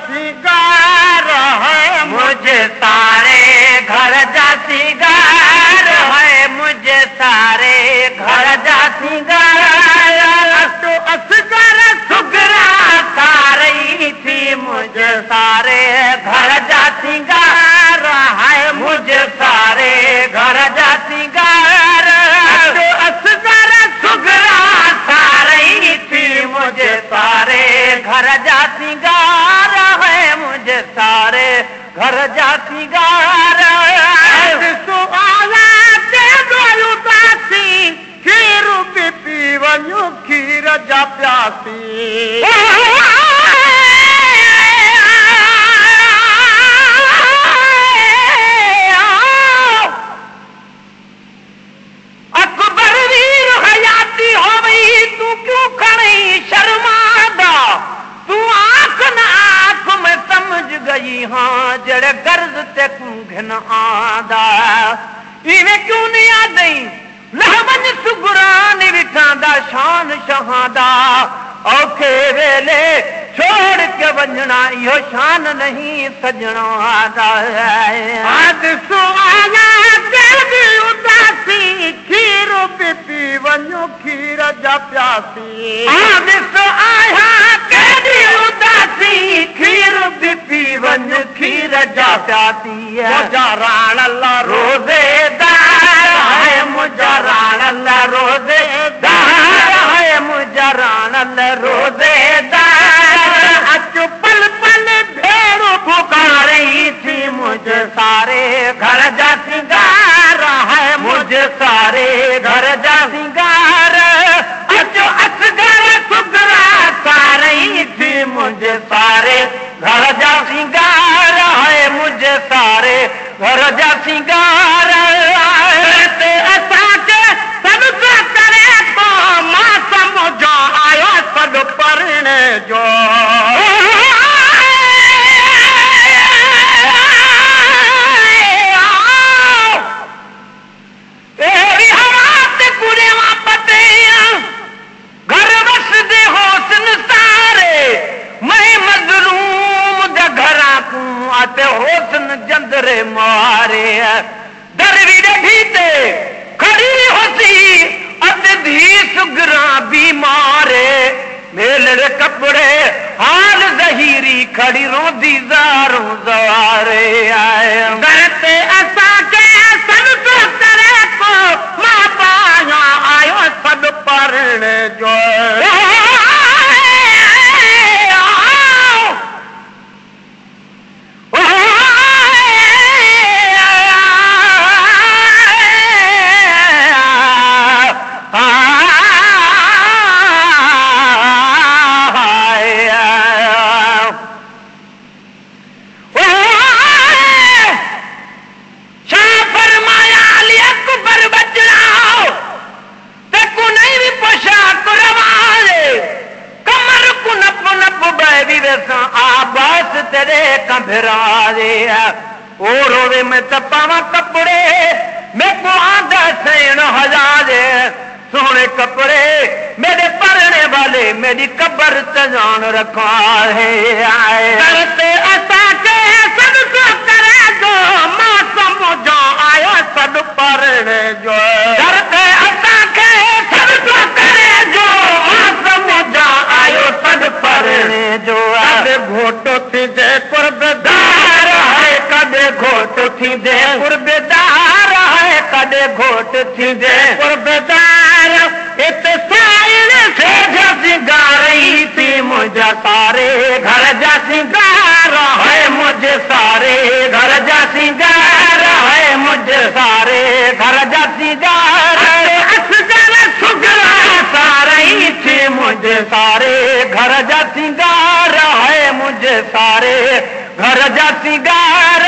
सिंगार है मुझे सारे घर जा सिंगार है मुझे सारे घर जा सिंगार तो असगर सुगरा सारी थी मुझे सारे घर जा सिंगार है मुझे सारे घर जा सिंगार तो असगर सुगरा सारी थी मुझे सारे घर जा सिंगार है मुझे सारे घर जा सिंगार खीर बि पी वञो खीर जा प्यासी अकबर वीर हयाती हो वई तू क्यों खड़ी शर्मादा तू आंख न आंख में समझ गई हाँ जड़े गर्ज ते घिन आदा इवे क्यों नहीं आ गई लहवन सुगरान विठांदा शान शहादा औखे वेले छोड़ के वंजना यो शान नहीं सजना आदा आज सुआना तेरी उदासी खीर पे पी वञो खीर जा प्यासी आज आया तेरी उदासी खीर पे पी वञो खीर जा प्यासी मुझा राण अल्लाह रोज़ेदार है मुझा राण अल्लाह रोज़ेदार है मुझा राण अल्लाह रोज़ेदार अचो पल पल भेड़ो पुकारी थी मुझे सारे घर जा सिंगार है मुझे सारे घर जा सिंगार अचो असगर सुगरा सारी थी मुझे सारे घर जा सिंगार है मुझे सारे घर जा सिंगार ते असांखे सॾु करे तो मां समझो आयो सॾु पढ़ण जो होसन जंदरे मारे दरवी ॾठी खड़ी होसी अत धी सुगरा बीमारे मेलड़ कपड़े हाल ज़हीरी खड़ी रोंदी ज़ारों ज़वारे आए घर ते असांखे सॾु थो करे को मां पाया आयो सॾु पढ़ण जो ओरोवे में तपावा कपड़े मैं को आधा सैन हजारे सोने कपड़े मेरे पढ़ने वाले मेरी कब्र सजान रखा है आए करते ऐसा के सब को करे जो मां समझो आयो सब पढ़ने जो करते ऐसा के सब को करे जो मां समझो आयो सब पढ़ने जो अरे घोटो थी जे कुर्बदार है कदे घोट थी दे कुर्बदार है कदे घोट थी दे कुर्बदार इत साइल से सिंगारी थी मुझे सारे घर जा सिंगार है मुझे सारे घर जा सिंगार है मुझे सारे घर जा सिंगार असगर सुगरा सारी थी मुझे सारे घर जा सिंगार है मुझे सारे घर जा सिंगार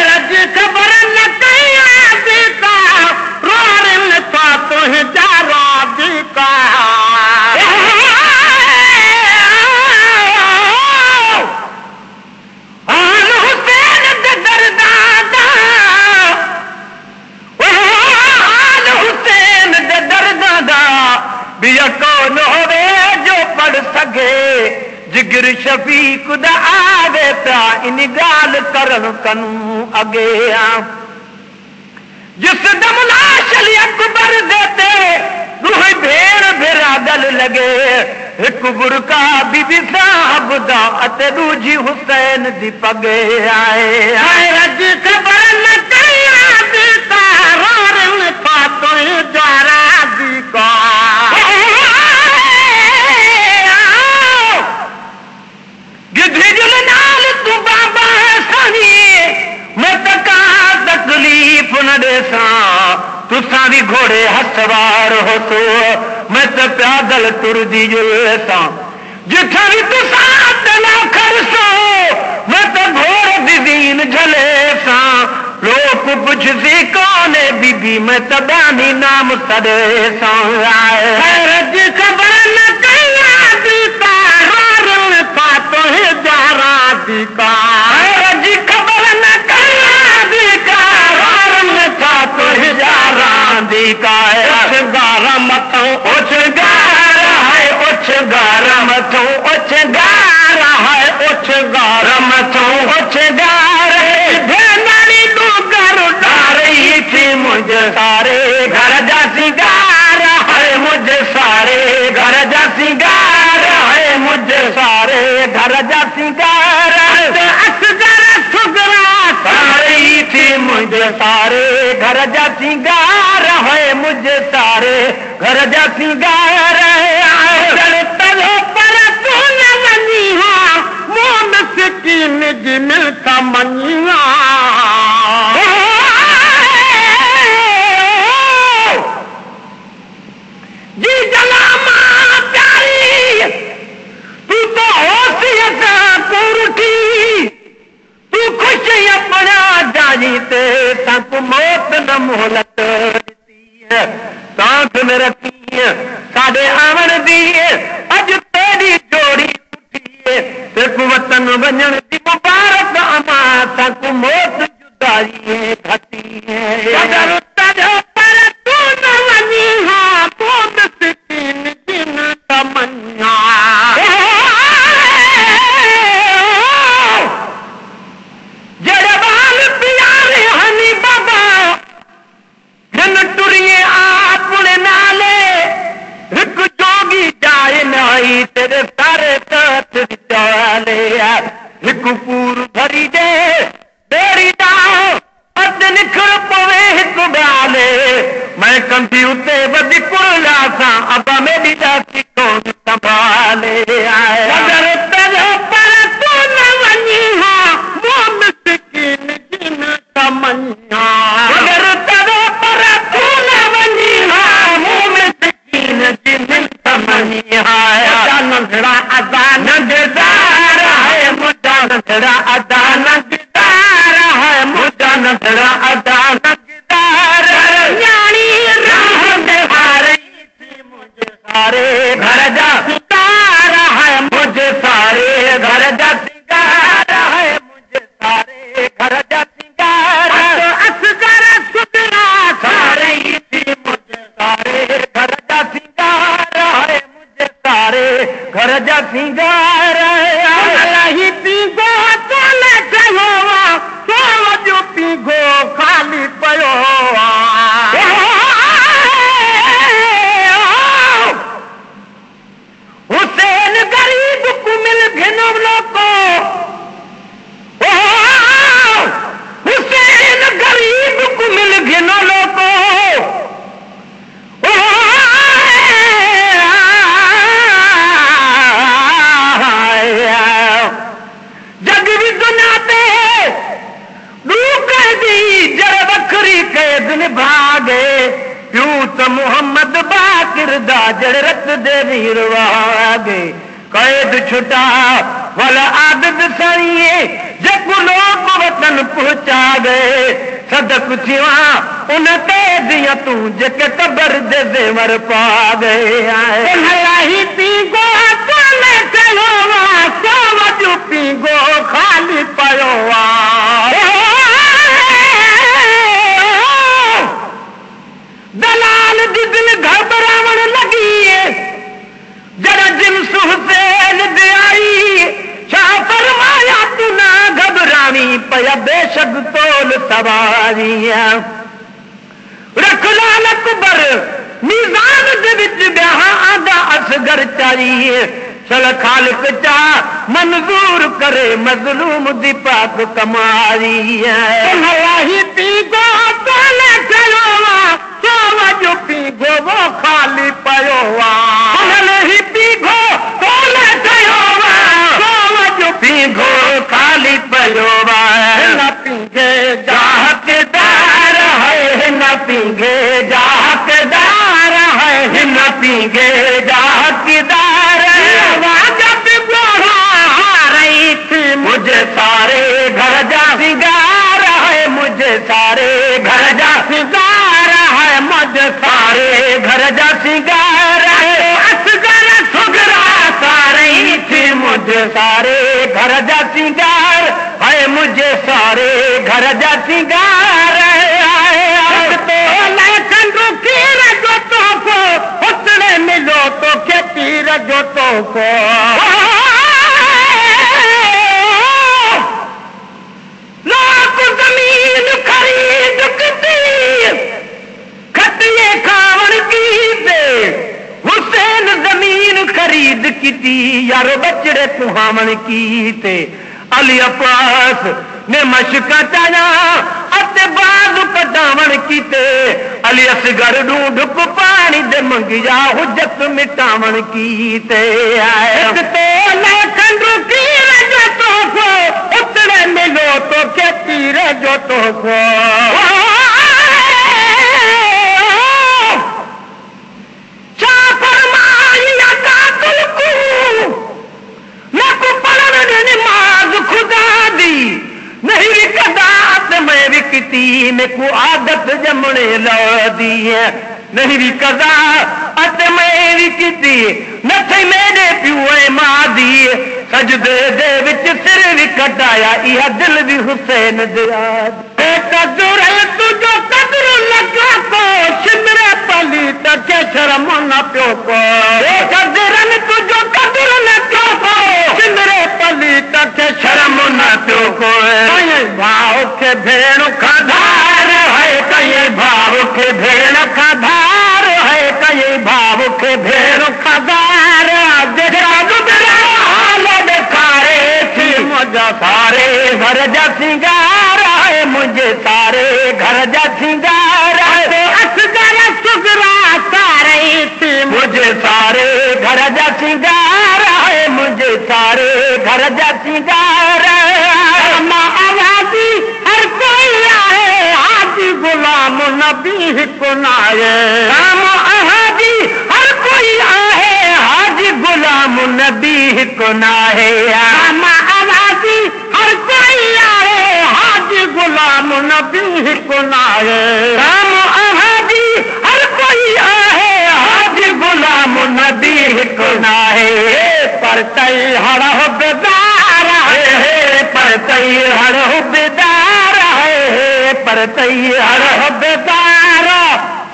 रज खबर न कया रोरन था तुझा राजी का जिगर शफीक दा आवे पिया इन गाल करन कनू अगे जिस दम लाश अली अकबर देते रूह भेड़ बिरादल लगे एक बुरका बीबी साहब दा अते दूजी हुसैन दी पगे आए रज खबर न कया दी तारन फातो जारा दी का गिधजल नाल तू बाबा सनी मत का तकलीफ न देसा तुसा भी घोड़े हसवार हो तो मैं तो पैदल तुर दी जुलसा जिथा भी तुसा तला खरसो मैं तो घोड़ दीन झले सा लोग पुछ सी कौन है बीबी मैं तो बानी नाम सदे सा आए रज खबर न कया दीता हारन का तो है जारा दी का रज खबर न कया दी का हारन का तो है जारा दी का गारा मतो उछ गारा है उछ गारा मतो उछ गारा है उछ गारा मतो उछ गारा भेनारी तू घर डारी थी मुझे सारे घर जा सिंगार है मुझे सारे घर जा सिंगार है मुझे सारे घर जा सिंगार असगर सुगरा सारी थी मुझे सारे घर जा सिंगार है मुझे सारे घर जा सिंगार तलो पर तू न मनी मोन सकीन जिन का मनिया जी जलामा प्यारी तू तो होशियत पूरठी तू खुश अपना जानी ते तक मौत न मोहलत सांस में रखी साडे आवन दी अज तेरी जोड़ी उठी सिर्फ वतन वजन दी मुबारक अमा तक मौत जुदाई घटी पर तू न वनी मौत सकीन जिन तमन्ना जड़े बाल प्यारे हनी बाबा घन टुरिए आपने नाले एक जोगी जाए नहीं तेरे सारे तथ विचाले एक पूर भरी दे तेरी दाओ अद निखर पवे एक गाले मैं कंधी उते बदी कुरला सा अब मेरी जाती कौन संभाले आए अगर तेरे पर तू न वनी मोम सकीन जिन तमन्ना अगर तेरे पर तू न वनी मोम सकीन जिन तमन्ना नंदड़ा अदा नंददार है मुझा नंदड़ा अदा नंददार है मुझा नंदड़ा अदा नंददार ज्ञानी राह में हारी थी मुझे सारे घर जा सितार है मुझे सारे घर जा सिंगार है मुझे सारे घर जा सिंगार असगर सुगरा सारे थी मुझे सारे घर जा सिंगार है मुझे सारे घर जा सिंगार ही पीगो तोले चलो तो जो पीगो खाली पयो हुसैन गरीब को मिल घिनो लोको हुसैन गरीब को मिल घिनो लोको जग भी दुनिया पे दी जड़ बकरी कैद निभागे प्यू तो मोहम्मद बाकिर दा जड़ रत दे वीर वागे कैद छुटा वल आदत सणिए जकु लोग वतन पहुंचा गए सदक थिया उन कैदिया तू जेके कबर दे जेवर पा गए आए पी गो तोले चलो सो वजू पी गो खाली पयो दलाल दी दिल घबरावण लगी जरा जिन्स हुसैन दे आई असगर चाहिए चल खालिक चा मंजूर करे मजलूम दी पाक कमारी है पीगो तोले चयोवा चोवा जो पीगो वो खाली पयोवा ही पीगो तोले चयोवा चोवा जो पीगो खाली पयोवा न पीगे जाहकदार है न पीगे जाहकदार है न पीगे जाहकदार मुझे सारे घर जा सिंगार है मुझे सारे घर जा सिंगार है मुझे सारे घर जा सिंगार है असगर सुगरा सारे थी मुझे सारे घर जा सिंगार है मुझे सारे घर जा सिंगार है तो लेकिन रुकी जो तो को उतने मिलो तो के पीर जो तो को जमीन खरीद खटिए खावन की दे हुसैन जमीन खरीद की यार बचड़े कुहावन की ते अली अब्बास ने मशका चाया अते बाजू कटावन की ते अली असगर ढूंढ को पानी दे मंगिया हुज्जत मिटावन की ते एक तो लेखन रुकी जो तो को उतने मिलो तो के तीर जो तो को क्या फरमाया कातिल को मैं को पढ़ने ने नमाज खुदा दी नहीं भी कदात मैं भी किती मैं को आदत जमने ला दी है नहीं भी कदा अत मैं भी किती न थे मेरे प्यूए मां दी सजदे दे विच सिर भी कटाया यह दिल भी हुसैन दिया कदर है तुझो कदर लगा को सिमरे पली तक शर्म न प्यो को कदर तुझो कदर लगा को सिमरे पली तक शर्म न प्यो को भाव के भेड़ खाधार है कई भाव के भेड़ खाधार है कई भाव के भेड़ खाधार मुझे सारे घर जा सिंगार है मुझे सारे घर जा सिंगार है असगर सुगरा सारे थी मुझे सारे घर जा सिंगार है मुझे सारे घर जा सिंगार आवाजी हर कोई आए हाजी गुलाम नबी को नाये हाजी हर कोई आए हाजी गुलाम नबी को नाहे आवाजी हर कोई आए हाजी गुलाम नबी को नाहे हाजी हर कोई आए हाजी गुलाम नबी को नाहे पर तई हर बेदार है पर तई हर बेदार है पर तई हर बेदार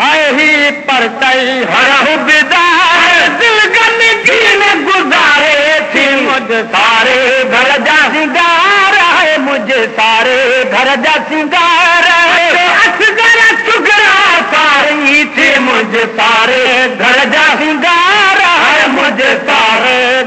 है पर तई हर बेदार दिल गन की गुजारे थी मुझे सारे घर जा सिंगार है मुझे सारे घर जा सिंगार है असगर सुगरा सारी थी मुझे सारे घर जा सिंगार है मुझे सारे